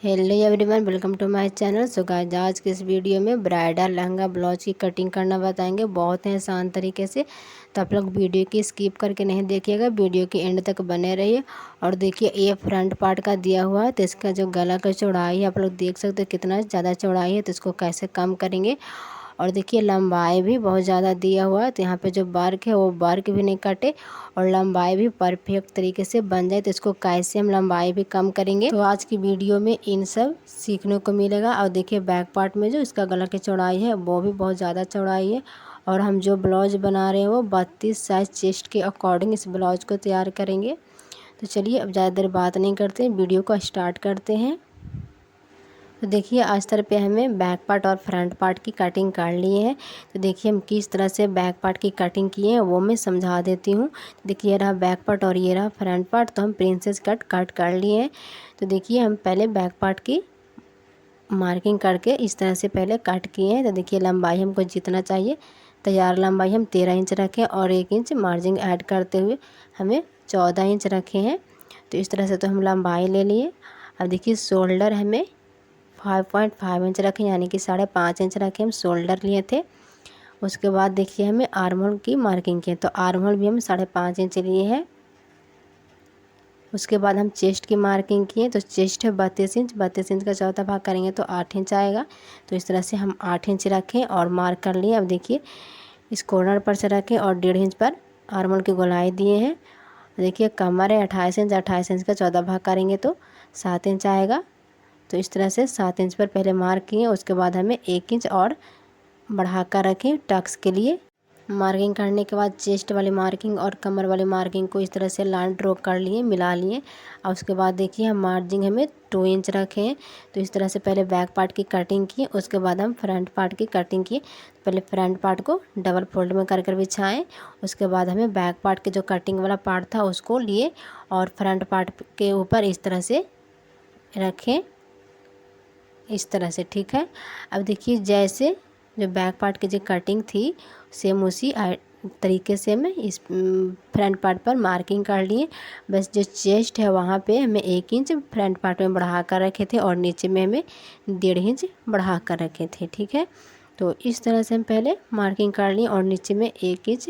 Hello everyone, welcome to my channel. So guys, आज के इस वीडियो में ब्राइडल लहंगा ब्लाउज की कटिंग करना बताएंगे बहुत ही आसान तरीके से। तो आप लोग वीडियो की स्किप करके नहीं देखिएगा, वीडियो के एंड तक बने रहिए। और देखिए, ये फ्रंट पार्ट का दिया हुआ है, तो इसका जो गला का चौड़ाई है आप लोग देख सकते हो कितना ज़्यादा चौड़ाई है। तो इसको कैसे कम करेंगे। और देखिए, लंबाई भी बहुत ज़्यादा दिया हुआ है, तो यहाँ पे जो वर्क है वो वर्क भी नहीं कटे और लंबाई भी परफेक्ट तरीके से बन जाए। तो इसको कैसे हम लंबाई भी कम करेंगे, तो आज की वीडियो में इन सब सीखने को मिलेगा। और देखिए, बैक पार्ट में जो इसका गला की चौड़ाई है वो भी बहुत ज़्यादा चौड़ाई है। और हम जो ब्लाउज बना रहे हैं वो 32 साइज चेस्ट के अकॉर्डिंग इस ब्लाउज को तैयार करेंगे। तो चलिए, अब ज़्यादा देर बात नहीं करते, वीडियो को स्टार्ट करते हैं। तो देखिए, अस्तर पे हमें बैक पार्ट और फ्रंट पार्ट की कटिंग कर ली है। तो देखिए, हम किस तरह से बैक पार्ट की कटिंग किए हैं वो मैं समझा देती हूँ। देखिए, ये रहा बैक पार्ट और ये रहा फ्रंट पार्ट। तो हम प्रिंसेस कट कर लिए हैं। तो देखिए, हम पहले बैक पार्ट की मार्किंग करके इस तरह से पहले कट किए हैं। तो देखिए, लंबाई हमको जितना चाहिए, तैयार लंबाई हम 13 इंच रखें और 1 इंच मार्जिन ऐड करते हुए हमें 14 इंच रखे हैं। तो इस तरह से तो हम लंबाई ले लिए। अब देखिए, शोल्डर हमें 5.5 इंच रखें, यानी कि 5.5 इंच रखे हम शोल्डर लिए थे। उसके बाद देखिए, हमें आर्म होल की मार्किंग की, तो आर्म होल भी हम 5.5 इंच लिए हैं। उसके बाद हम चेस्ट की मार्किंग किए, तो चेस्ट है 32 इंच, 32 इंच का चौथा भाग करेंगे तो 8 इंच आएगा। तो इस तरह से हम 8 इंच रखें और मार्क कर लिए। अब देखिए, इस कॉर्नर पर से रखें और 1.5 इंच पर आर्म होल की गोलाई दिए हैं। देखिए, कमर है 28 इंच, 28 इंच का चौथा भाग करेंगे तो 7 इंच आएगा। तो इस तरह से 7 इंच पर पहले मार्क किए। उसके बाद हमें 1 इंच और बढ़ा कर रखें टक्स के लिए। मार्किंग करने के बाद चेस्ट वाली मार्किंग और कमर वाली मार्किंग को इस तरह से लाइन ड्रॉ कर लिए, मिला लिए। और उसके बाद देखिए, हम मार्जिन हमें 2 इंच रखें। तो इस तरह से पहले बैक पार्ट की कटिंग की, उसके बाद हम फ्रंट पार्ट की कटिंग की। पहले फ्रंट पार्ट को डबल फोल्ड में कर कर बिछाएँ। उसके बाद हमें बैक पार्ट के जो कटिंग वाला पार्ट था उसको लिए और फ्रंट पार्ट के ऊपर इस तरह से रखें, इस तरह से। ठीक है। अब देखिए, जैसे जो बैक पार्ट की जो कटिंग थी सेम उसी तरीके से हमें इस फ्रंट पार्ट पर मार्किंग कर लिए। बस जो चेस्ट है वहाँ पे हमें 1 इंच फ्रंट पार्ट में बढ़ा कर रखे थे और नीचे में हमें 1.5 इंच बढ़ा कर रखे थे। ठीक है। तो इस तरह से हम पहले मार्किंग कर लिए और नीचे में 1 इंच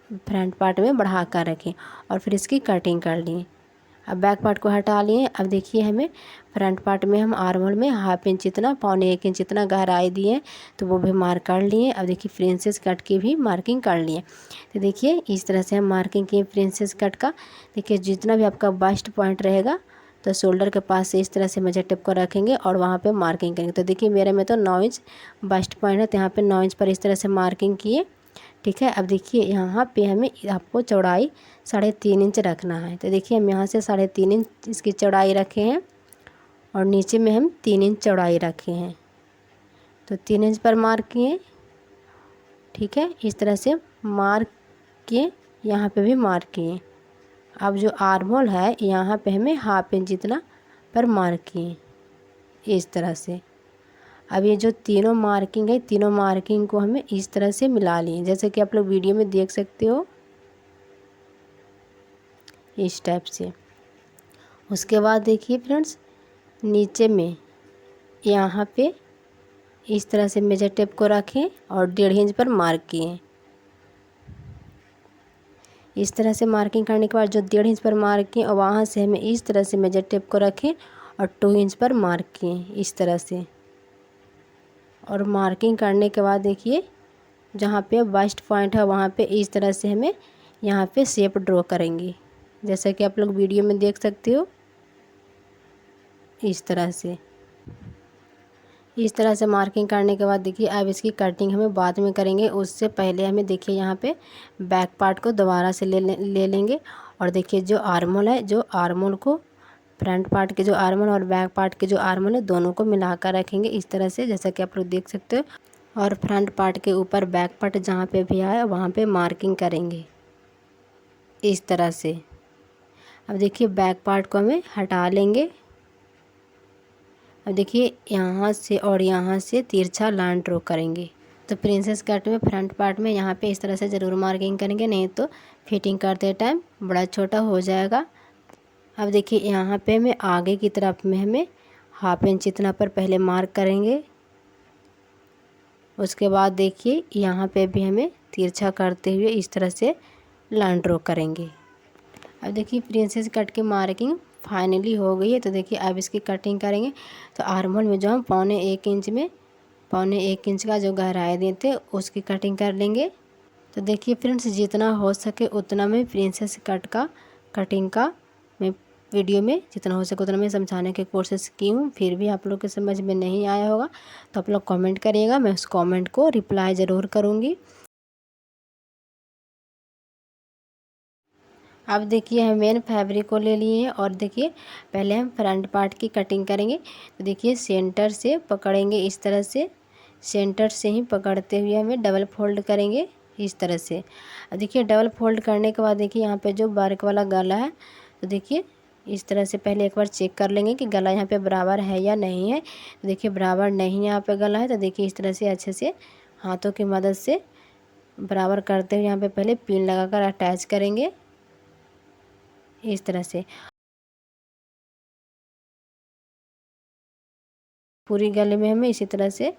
फ्रंट पार्ट में बढ़ा कर रखें और फिर इसकी कटिंग कर लिए। अब बैक पार्ट को हटा लिए। अब देखिए, हमें फ्रंट पार्ट में हम आर्म होल में 1/2 इंच इतना, 1.25 इंच इतना गहराई दिए, तो वो भी मार्क कर लिए। अब देखिए, प्रिंसेस कट की भी मार्किंग कर लिए। तो देखिए, इस तरह से हम मार्किंग किए प्रिंसेस कट का। देखिए, जितना भी आपका बस्ट पॉइंट रहेगा तो शोल्डर के पास से इस तरह से मेजर टेप को रखेंगे और वहाँ पे मार्किंग करेंगे। तो देखिए, मेरे में तो 9 इंच बस्ट पॉइंट है, तो यहाँ पे 9 इंच पर इस तरह से मार्किंग किए। ठीक है। अब देखिए, यहाँ पे हमें आपको चौड़ाई 3.5 इंच रखना है। तो देखिए, हम यहाँ से 3.5 इंच इसकी चौड़ाई रखे हैं और नीचे में हम 3 इंच चौड़ाई रखे हैं। तो 3 इंच पर मार्क किए। ठीक है। इस तरह से मार्क किए, यहाँ पे भी मार्क किए। अब जो आर्म होल है यहाँ पे हमें 1/2 इंच जितना पर मार्क किए, इस तरह से। अब ये जो तीनों मार्किंग है, तीनों मार्किंग को हमें इस तरह से मिला लिए, जैसे कि आप लोग वीडियो में देख सकते हो, इस टाइप से। उसके बाद देखिए फ्रेंड्स, नीचे में यहाँ पे इस तरह से मेजर टेप को रखें और 1.5 इंच पर मार्क किए। इस तरह से मार्किंग करने के बाद जो 1.5 इंच पर मार्क किए और वहाँ से हमें इस तरह से मेजर टेप को रखें और 2 इंच पर मार्क किए, इस तरह से। और मार्किंग करने के बाद देखिए, जहाँ पे बस्ट पॉइंट है वहाँ पे इस तरह से हमें यहाँ पे शेप ड्रॉ करेंगे, जैसा कि आप लोग वीडियो में देख सकते हो, इस तरह से। इस तरह से मार्किंग करने के बाद देखिए, अब इसकी कटिंग हमें बाद में करेंगे। उससे पहले हमें देखिए, यहाँ पे बैक पार्ट को दोबारा से ले लेंगे। और देखिए, जो आर्म होल है, जो आर्म होल को फ्रंट पार्ट के जो आर्म होल और बैक पार्ट के जो आर्म होल है दोनों को मिलाकर रखेंगे, इस तरह से, जैसा कि आप लोग देख सकते हो। और फ्रंट पार्ट के ऊपर बैक पार्ट जहाँ पे भी आए वहाँ पे मार्किंग करेंगे, इस तरह से। अब देखिए, बैक पार्ट को हमें हटा लेंगे। अब देखिए, यहाँ से और यहाँ से तिरछा लाइन ड्रॉ करेंगे। तो प्रिंसेस कट में फ्रंट पार्ट में यहाँ पे इस तरह से ज़रूर मार्किंग करेंगे, नहीं तो फिटिंग करते टाइम बड़ा छोटा हो जाएगा। अब देखिए, यहाँ पे हमें आगे की तरफ में हमें हाफ इंच इतना पर पहले मार्क करेंगे। उसके बाद देखिए यहाँ पे भी हमें तिरछा करते हुए इस तरह से लाइन ड्रॉ करेंगे। अब देखिए प्रिंसेस कट की मार्किंग फाइनली हो गई है। तो देखिए अब इसकी कटिंग करेंगे। तो आर्महोल में जो हम पौने 1 इंच का जो गहराई देते उसकी कटिंग कर लेंगे। तो देखिए फ्रेंड्स, जितना हो सके उतना मैं प्रिंसेस कट का कटिंग का मैं वीडियो में जितना हो सके उतना मैं समझाने की कोशिश की हूँ। फिर भी आप लोग के समझ में नहीं आया होगा तो आप लोग कमेंट करिएगा, मैं उस कमेंट को रिप्लाई ज़रूर करूँगी। अब देखिए हम मेन फैब्रिक को ले लिए हैं और देखिए पहले हम फ्रंट पार्ट की कटिंग करेंगे। तो देखिए सेंटर से पकड़ेंगे इस तरह से, सेंटर से ही पकड़ते हुए हमें डबल फोल्ड करेंगे इस तरह से। अब देखिए डबल फोल्ड करने के बाद देखिए यहाँ पे जो वर्क वाला गला है, तो देखिए इस तरह से पहले एक बार चेक कर लेंगे कि गला यहाँ पे बराबर है या नहीं है। तो देखिए बराबर नहीं यहाँ पे गला है, तो देखिए इस तरह से अच्छे से हाथों की मदद से बराबर करते हुए यहाँ पे पहले पिन लगाकर अटैच करेंगे इस तरह से। पूरी गले में हमें इसी तरह से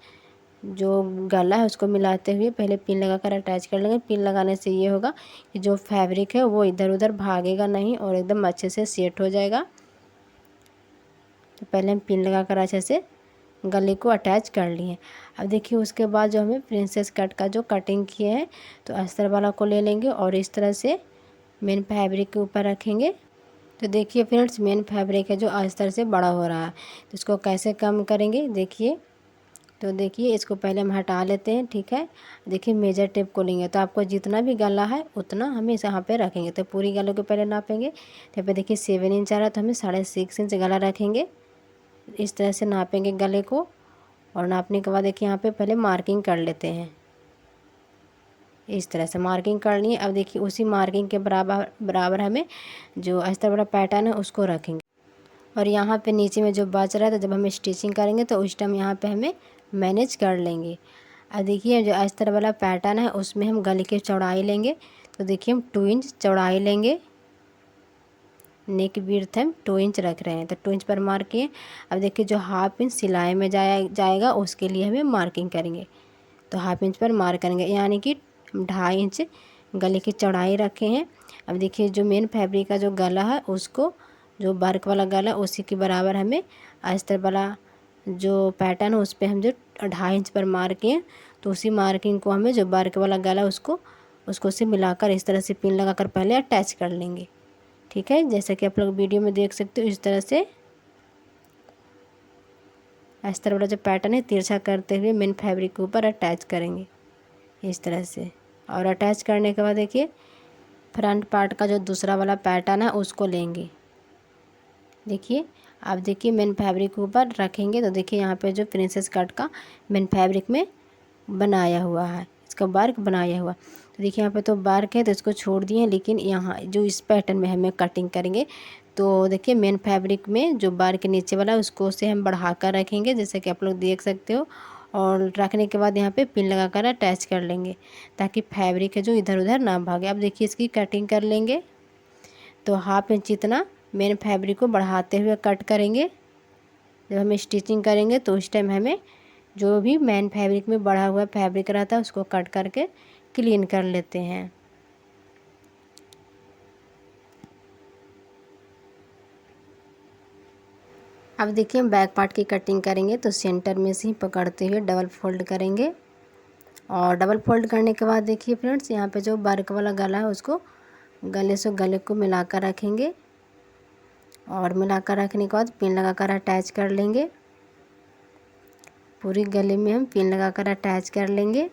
जो गला है उसको मिलाते हुए पहले पिन लगाकर अटैच कर लेंगे। पिन लगाने से ये होगा कि जो फैब्रिक है वो इधर उधर भागेगा नहीं और एकदम अच्छे से सेट हो जाएगा। तो पहले हम पिन लगाकर अच्छे से गले को अटैच कर लिए। अब देखिए उसके बाद जो हमें प्रिंसेस कट का जो कटिंग किए हैं तो अस्तर वाला को ले लेंगे और इस तरह से मेन फैब्रिक के ऊपर रखेंगे। तो देखिए फ्रेंड्स, मेन फैब्रिक है जो अस्तर से बड़ा हो रहा है, तो इसको कैसे कम करेंगे देखिए। तो देखिए इसको पहले हम हटा लेते हैं, ठीक है। देखिए मेजर टेप को लेंगे तो आपको जितना भी गला है उतना हमें इस यहाँ पे रखेंगे। तो पूरी गले को पहले नापेंगे। तो यहाँ पे देखिए 7 इंच आ रहा है तो हमें 6.5 इंच गला रखेंगे। इस तरह से नापेंगे गले को और नापने के बाद देखिए यहाँ पे पहले मार्किंग कर लेते हैं। इस तरह से मार्किंग कर लिए। अब देखिए उसी मार्किंग के बराबर हमें जो अस्तर वाला पैटर्न है उसको रखेंगे और यहाँ पे नीचे में जो बच रहा है तो जब हम स्टिचिंग करेंगे तो उस टाइम यहाँ पे हमें मैनेज कर लेंगे। अब देखिए जो अस्तर वाला पैटर्न है उसमें हम गले की चौड़ाई लेंगे। तो देखिए हम 2 इंच चौड़ाई लेंगे। नेक विड्थ हम 2 इंच रख रहे हैं तो 2 इंच पर मार्क किए। अब देखिए जो हाफ इंच सिलाई में जाएगा उसके लिए हमें मार्किंग करेंगे। तो हाफ इंच पर मार्क करेंगे, यानी कि 2.5 इंच गले की चौड़ाई रखे हैं। अब देखिए जो मेन फैब्रिक का जो गला है उसको, जो वर्क वाला गला उसी के बराबर हमें अस्तर वाला जो पैटर्न है उस पर हम जो 2.5 इंच पर मार्क किए तो उसी मार्किंग को हमें जो वर्क वाला गला उसको से मिलाकर इस तरह से पिन लगाकर पहले अटैच कर लेंगे, ठीक है। जैसा कि आप लोग वीडियो में देख सकते हो इस तरह से अस्तर वाला जो पैटर्न है तिरछा करते हुए मेन फैब्रिक के ऊपर अटैच करेंगे इस तरह से। और अटैच करने के बाद देखिए फ्रंट पार्ट का जो दूसरा वाला पैटर्न है उसको लेंगे। देखिए अब देखिए मेन फैब्रिक के ऊपर रखेंगे तो देखिए यहाँ पे जो प्रिंसेस कट का मेन फैब्रिक में बनाया हुआ है, इसका वर्क बनाया हुआ। तो देखिए यहाँ पे तो वर्क है तो इसको छोड़ दिए, लेकिन यहाँ जो इस पैटर्न में हमें कटिंग करेंगे तो देखिए मेन फैब्रिक में जो वर्क नीचे वाला है उसको से हम बढ़ा कर रखेंगे जैसे कि आप लोग देख सकते हो। और रखने के बाद यहाँ पे पिन लगा कर अटैच कर लेंगे ताकि फैब्रिक है जो इधर उधर ना भागे। अब देखिए इसकी कटिंग कर लेंगे। तो हाफ इंच इतना मेन फैब्रिक को बढ़ाते हुए कट करेंगे। जब हम स्टिचिंग करेंगे तो उस टाइम हमें जो भी मेन फैब्रिक में बढ़ा हुआ फैब्रिक रहता है उसको कट करके क्लीन कर लेते हैं। अब देखिए हम बैक पार्ट की कटिंग करेंगे तो सेंटर में से ही पकड़ते हुए डबल फोल्ड करेंगे। और डबल फोल्ड करने के बाद देखिए फ्रेंड्स यहाँ पे जो वर्क वाला गला है उसको गले से गले को मिलाकर रखेंगे और मिलाकर रखने के बाद पिन लगाकर अटैच कर लेंगे। पूरी गले में हम पिन लगाकर अटैच कर लेंगे।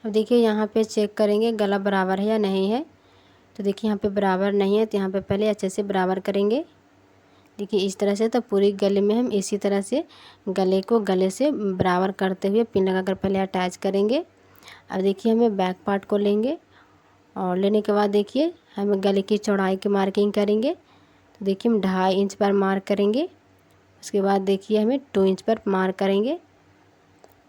अब देखिए यहाँ पे चेक करेंगे गला बराबर है या नहीं है। तो देखिए यहाँ पे बराबर नहीं है तो यहाँ पे पहले अच्छे से बराबर करेंगे। देखिए इस तरह से। तो पूरी गले में हम इसी तरह से गले को गले से बराबर करते हुए पिन लगाकर पहले अटैच करेंगे। अब देखिए हमें बैक पार्ट को लेंगे और लेने के बाद देखिए हमें गले की चौड़ाई की मार्किंग करेंगे। तो देखिए हम 2.5 इंच पर मार्क करेंगे। उसके बाद देखिए हमें 2 इंच पर मार्क करेंगे।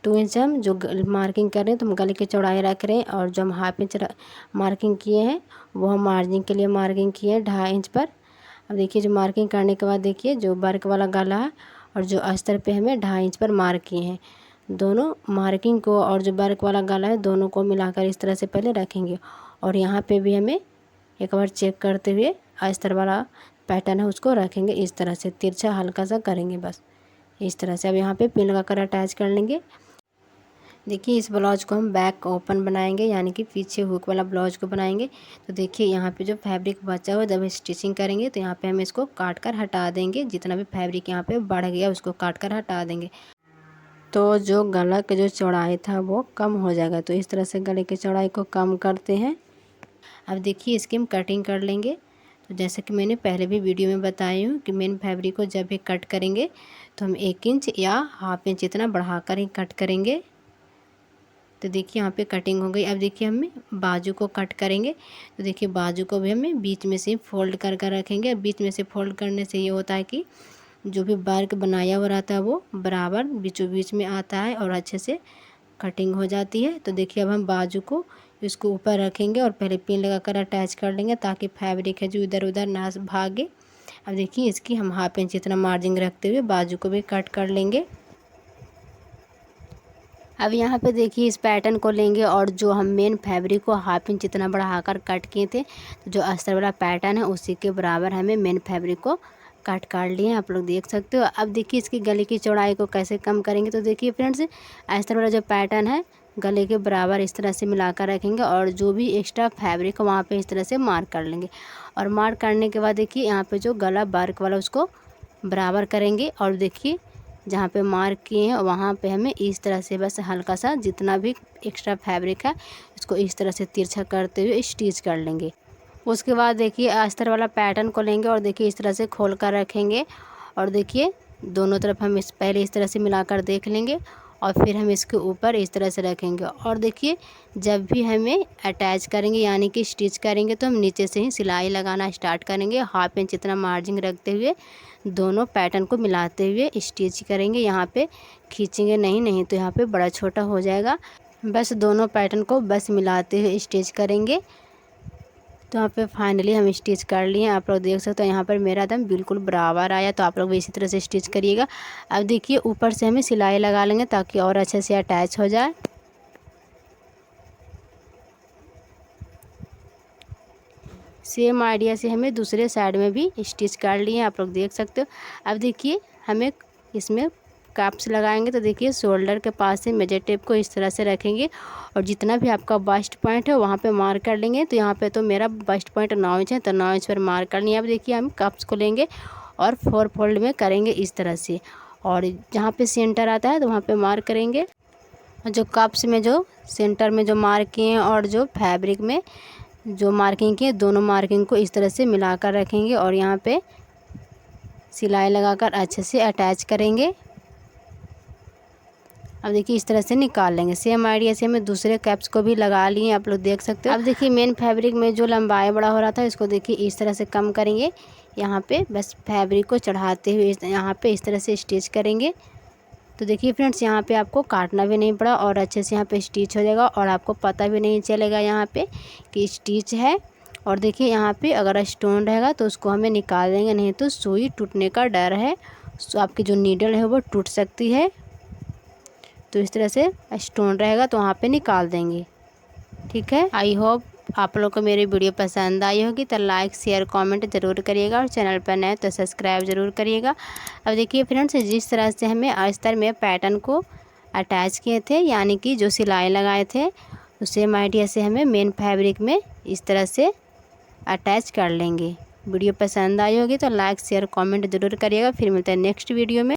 2 इंच हम जो मार्किंग कर रहे हैं तो हम गले की चौड़ाई रख रहे हैं, और जो हम हाफ इंच मार्किंग किए हैं वो हम मार्जिन के लिए मार्किंग किए हैं 2.5 इंच पर। अब देखिए जो मार्किंग करने के बाद देखिए जो वर्क वाला गला है और जो अस्तर पे हमें 2.5 इंच पर मार्क किए हैं, दोनों मार्किंग को और जो वर्क वाला गला है दोनों को मिलाकर इस तरह से पहले रखेंगे। और यहाँ पे भी हमें एक बार चेक करते हुए अस्तर वाला पैटर्न है उसको रखेंगे, इस तरह से तिरछा हल्का सा करेंगे बस इस तरह से। अब यहाँ पे पिन लगाकर अटैच कर लेंगे। देखिए इस ब्लाउज को हम बैक ओपन बनाएंगे, यानी कि पीछे हुक वाला ब्लाउज को बनाएंगे। तो देखिए यहाँ पे जो फैब्रिक बचा हुआ जब स्टिचिंग करेंगे तो यहाँ पे हम इसको काट कर हटा देंगे, जितना भी फैब्रिक यहाँ पे बढ़ गया उसको काट कर हटा देंगे, तो जो गला का जो चौड़ाई था वो कम हो जाएगा। तो इस तरह से गले की चौड़ाई को कम करते हैं। अब देखिए इसकी हम कटिंग कर लेंगे। तो जैसे कि मैंने पहले भी वीडियो में बताई हूँ कि मेन फैब्रिक को जब भी कट करेंगे तो हम 1 इंच या हाफ इंच इतना बढ़ाकर ही कट करेंगे। तो देखिए यहाँ पे कटिंग हो गई। अब देखिए हमें बाजू को कट करेंगे। तो देखिए बाजू को भी हमें बीच में से फोल्ड कर कर रखेंगे। बीच में से फोल्ड करने से ये होता है कि जो भी वर्क बनाया हुआ रहता है वो बराबर बीचों बीच में आता है और अच्छे से कटिंग हो जाती है। तो देखिए अब हम बाजू को इसको ऊपर रखेंगे और पहले पिन लगाकर अटैच कर लेंगे ताकि फैब्रिक है जो इधर उधर ना भागे। अब देखिए इसकी हम हाफ इंच इतना मार्जिन रखते हुए बाजू को भी कट कर लेंगे। अब यहाँ पे देखिए इस पैटर्न को लेंगे और जो हम मेन फैब्रिक को हाफ इंच इतना बढ़ाकर कट किए थे, तो जो अस्तर वाला पैटर्न है उसी के बराबर हमें मेन फैब्रिक को कट काट लिए, आप लोग देख सकते हो। अब देखिए इसकी गले की चौड़ाई को कैसे कम करेंगे। तो देखिए फ्रेंड्स अस्तर वाला जो पैटर्न है गले के बराबर इस तरह से मिलाकर रखेंगे और जो भी एक्स्ट्रा फैब्रिक है वहाँ पे इस तरह से मार्क कर लेंगे। और मार्क करने के बाद देखिए यहाँ पे जो गला वर्क वाला उसको बराबर करेंगे और देखिए जहाँ पे मार्क किए हैं वहाँ पे हमें इस तरह से बस हल्का सा जितना भी एक्स्ट्रा फैब्रिक है इसको इस तरह से तिरछा करते हुए स्टिच कर लेंगे। उसके बाद देखिए अस्तर वाला पैटर्न को लेंगे और देखिए इस तरह से खोल कर रखेंगे और देखिए दोनों तरफ हम पहले इस तरह से मिलाकर देख लेंगे और फिर हम इसके ऊपर इस तरह से रखेंगे। और देखिए जब भी हमें अटैच करेंगे यानी कि स्टिच करेंगे तो हम नीचे से ही सिलाई लगाना स्टार्ट करेंगे। हाफ इंच इतना मार्जिन रखते हुए दोनों पैटर्न को मिलाते हुए स्टिच करेंगे। यहाँ पे खींचेंगे नहीं तो यहाँ पे बड़ा छोटा हो जाएगा। बस दोनों पैटर्न को बस मिलाते हुए स्टिच करेंगे। तो यहाँ पे फाइनली हम स्टिच कर लिए। आप लोग देख सकते हो यहाँ पर मेरा दम बिल्कुल बराबर आया। तो आप लोग भी इसी तरह से स्टिच करिएगा। अब देखिए ऊपर से हमें सिलाई लगा लेंगे ताकि और अच्छे से अटैच हो जाए। सेम आइडिया से हमें दूसरे साइड में भी स्टिच कर लिए, आप लोग देख सकते हो। अब देखिए हमें इसमें कैप्स लगाएंगे। तो देखिए शोल्डर के पास से मेजर टेप को इस तरह से रखेंगे और जितना भी आपका बस्ट पॉइंट है वहाँ पे मार्क कर लेंगे। तो यहाँ पे तो मेरा बस्ट पॉइंट 9 इंच है तो 9 इंच पर मार्क कर लिया। अब देखिए हम कप्स को लेंगे और 4 फोल्ड में करेंगे इस तरह से और जहाँ पे सेंटर आता है तो वहाँ पे मार्क करेंगे। जो कप्स में जो सेंटर में जो मार्क किए हैं और जो फैब्रिक में जो मार्किंग की दोनों मार्किंग को इस तरह से मिलाकर रखेंगे और यहाँ पे सिलाई लगाकर अच्छे से अटैच करेंगे। अब देखिए इस तरह से निकाल लेंगे। सेम आइडिया से हमें दूसरे कैप्स को भी लगा लिए, आप लोग देख सकते हो। अब देखिए मेन फैब्रिक में जो लंबाई बड़ा हो रहा था इसको देखिए इस तरह से कम करेंगे। यहाँ पे बस फैब्रिक को चढ़ाते हुए यहाँ पे इस तरह से स्टिच करेंगे। तो देखिए फ्रेंड्स यहाँ पे आपको काटना भी नहीं पड़ा और अच्छे से यहाँ पे स्टिच हो जाएगा और आपको पता भी नहीं चलेगा यहाँ पे कि स्टिच है। और देखिए यहाँ पे अगर स्टोन रहेगा तो उसको हमें निकाल देंगे, नहीं तो सुई टूटने का डर है। तो आपकी जो नीडल है वो टूट सकती है। तो इस तरह से स्टोन रहेगा तो वहाँ पे निकाल देंगे। ठीक है, आई होप आप लोग को मेरी वीडियो पसंद आई होगी। तो लाइक शेयर कमेंट ज़रूर करिएगा और चैनल पर नए तो सब्सक्राइब ज़रूर करिएगा। अब देखिए फ्रेंड्स जिस तरह से हमें अस्तर में पैटर्न को अटैच किए थे यानी कि जो सिलाई लगाए थे तो सेम आइडिया से हमें मेन फैब्रिक में इस तरह से अटैच कर लेंगे। वीडियो पसंद आई होगी तो लाइक शेयर कमेंट ज़रूर करिएगा। फिर मिलते हैं नेक्स्ट वीडियो में।